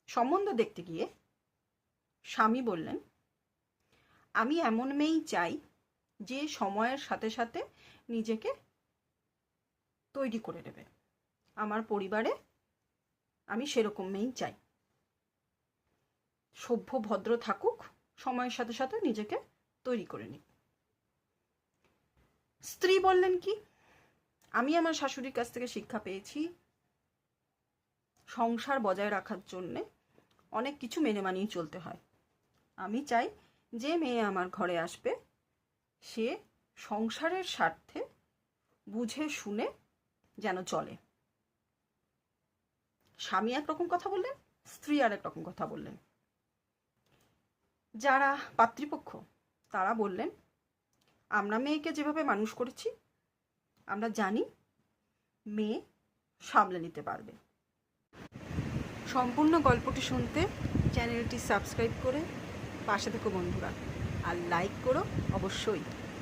সম্বন্ধ দেখতে গিয়ে স্বামী বললেন, আমি এমন মেয়েই চাই যে সময়ের সাথে সাথে নিজেকে তৈরি করে নেবে। আমার পরিবারে আমি সেরকম মেয়েই চাই, সভ্য ভদ্র থাকুক, সময়ের সাথে সাথে নিজেকে তৈরি করে নিক। স্ত্রী বললেন কি, আমি আমার শাশুড়ির কাছ থেকে শিক্ষা পেয়েছি সংসার বজায় রাখার জন্যে অনেক কিছু মেনে মানিয়ে চলতে হয়। আমি চাই যে মেয়ে আমার ঘরে আসবে সে সংসারের স্বার্থে বুঝে শুনে যেন চলে। স্বামী একরকম কথা বললেন, স্ত্রী আর একরকম কথা বললেন। যারা পাত্রীপক্ষ তারা বললেন, আমরা মেয়েকে যেভাবে মানুষ করেছি আমরা জানি মেয়ে সামলে নিতে পারবে। সম্পূর্ণ গল্পটি শুনতে চ্যানেলটি সাবস্ক্রাইব করে পাশে থেকো বন্ধুরা, আর লাইক করো অবশ্যই।